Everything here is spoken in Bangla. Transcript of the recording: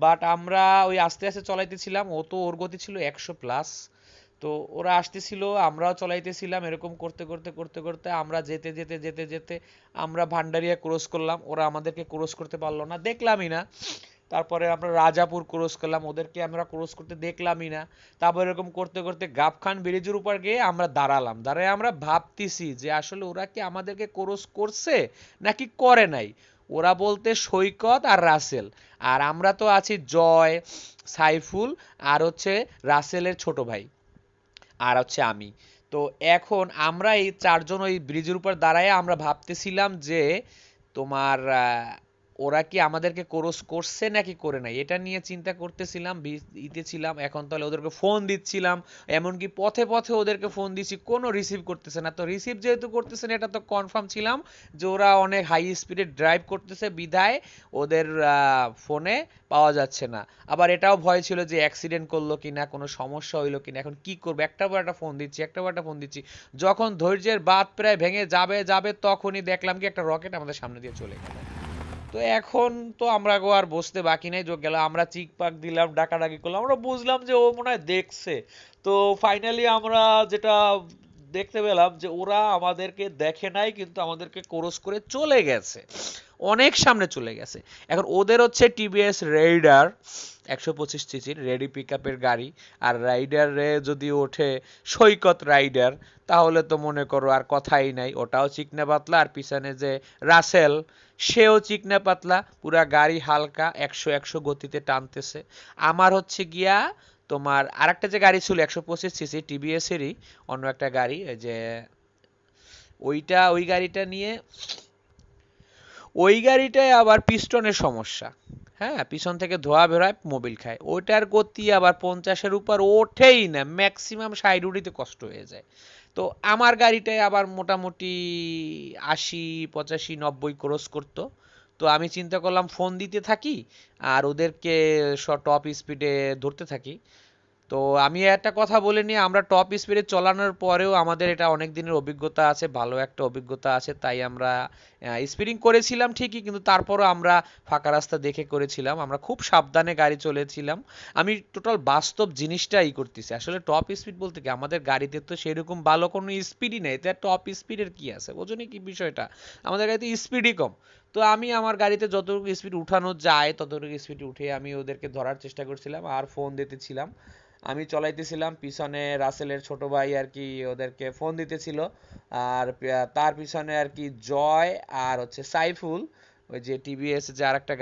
বাট আমরা ওই আস্তে আস্তে চলাইতেছিলাম, ও তো ওর গতি ছিল 100+। তো ওরা আসতেছিল, আমরাও চলাইতেছিলাম, এরকম করতে করতে করতে করতে আমরা যেতে যেতে যেতে যেতে আমরা ভান্ডারিয়া ক্রস করলাম, ওরা আমাদেরকে ক্রস করতে পারলো না, দেখলামই না। তারপরে আমরা রাজাপুর ক্রস করলাম, ওদেরকে আমরা ক্রস করতে দেখলামই না। তারপর এরকম করতে করতে গাবখান ব্রিজের উপর গিয়ে আমরা দাঁড়ালাম, দাঁড়ায় আমরা ভাবতেছি যে আসলে ওরা কি আমাদেরকে ক্রস করছে নাকি করে নাই। ওরা বলতে সৈকত আর রাসেল, আর আমরা তো আছি জয়, সাইফুল, আর হচ্ছে রাসেলের ছোট ভাই, আর হচ্ছে আমি। তো এখন আমরা এই চারজন ওই ব্রিজের উপর দাঁড়ায় আমরা ভাবতেছিলাম যে তোমার ওরা কি আমাদেরকে ক্রস করছে নাকি করে নাই, এটা নিয়ে চিন্তা করতেছিলাম, ইতে ছিলাম। এখন তাহলে ওদেরকে ফোন দিচ্ছিলাম, এমনকি পথে পথে ওদেরকে ফোন দিচ্ছি, কোনো রিসিভ করতেছে না। তো রিসিভ যেহেতু করতেছে না, এটা তো কনফার্ম ছিলাম যে ওরা অনেক হাই স্পিডে ড্রাইভ করতেছে, বিধায় ওদের ফোনে পাওয়া যাচ্ছে না। আবার এটাও ভয় ছিল যে অ্যাক্সিডেন্ট করলো কিনা, কোনো সমস্যা হইলো কিনা, এখন কি করবো, একটার পর একটা ফোন দিচ্ছি, একটার পর একটা ফোন দিচ্ছি। যখন ধৈর্যের বাঁধ প্রায় ভেঙে যাবে যাবে, তখনই দেখলাম কি একটা রকেট আমাদের সামনে দিয়ে চলে গেল। তো এখন তো আমরা গো আর বসতে বাকি নাই, যোগ গেল আমরা চিক পাক দিলাম, ডাকাডাকি করলাম, আমরা বুঝলাম যে ও মনে হয় দেখছে। তো ফাইনালি আমরা যেটা দেখতে পেলাম যে ওরা আমাদেরকে দেখে নাই, কিন্তু আমাদেরকে ক্রস করে চলে গেছে, অনেক সামনে চলে গেছে। এখন ওদের হচ্ছে টিভিএস রেইডার, 125 সিসির রেডি পিক আপের গাড়ি। আর রাইডারে যদি ওঠে সৈকত রাইডার, তাহলে তো মনে করো আর কথাই নাই, ওটাও চিকনা পাতলা। আর পিছনে যে রাসেল, সেও চিকনা পাতলা, পুরা গাড়ি হালকা, 100 গতিতে টানতেছে। আমার হচ্ছে গিয়া তোমার আরেকটা যে গাড়ি ছিল 125 সিসি টিভিএস এরই, অন্য একটা গাড়ি, এই যে ওই গাড়িটা নিয়ে, ওই গাড়িটায় আবার পিস্টনের সমস্যা। হ্যাঁ, পিছন থেকে ধোঁয়া বেরোয়, মোবিল খায়, ওইটার গতি আবার 50-এর উপর ওঠেই না, ম্যাক্সিমাম 60 উঠিতে কষ্ট হয়ে যায়। তো আমার গাড়িটায় আবার মোটামুটি 80, 85, 90 ক্রস করতো। তো আমি চিন্তা করলাম ফোন দিতে থাকি আর ওদেরকে টপ স্পিডে ধরতে থাকি। তো আমি একটা কথা বলে নিই, আমরা টপ স্পিডে চালানোর পরেও আমাদের এটা অনেক দিনের অভিজ্ঞতা আছে, ভালো একটা অভিজ্ঞতা আছে, তাই আমরা স্পিডিং করেছিলাম ঠিকই, কিন্তু তারপরও আমরা ফাঁকা রাস্তা দেখে করেছিলাম, আমরা খুব সাবধানে গাড়ি চলেছিলাম। আমি টোটাল বাস্তব জিনিসটাই করতেছি, আসলে টপ স্পিড বলতে কি, আমাদের গাড়িতে তো সেরকম ভালো কোনো স্পিডই নেই, তো টপ স্পিডের কি আছে, বোঝনি কি বিষয়টা, আমাদের গাড়িতে স্পিডই কম। তো আমি আমার গাড়িতে যতটুকু স্পিড উঠানো যায় ততটুকু স্পিড উঠে আমি ওদেরকে ধরার চেষ্টা করছিলাম আর ফোন দিতেছিলাম। আমি চলাইতেছিলাম, পিছনে রাসেলের ছোট ভাই আর কি ওদেরকে ফোন দিতেছিল। আর তার পিছনে আর কি জয় আর হচ্ছে সাইফুল, ওই যে টিভিএস যে আরেকটা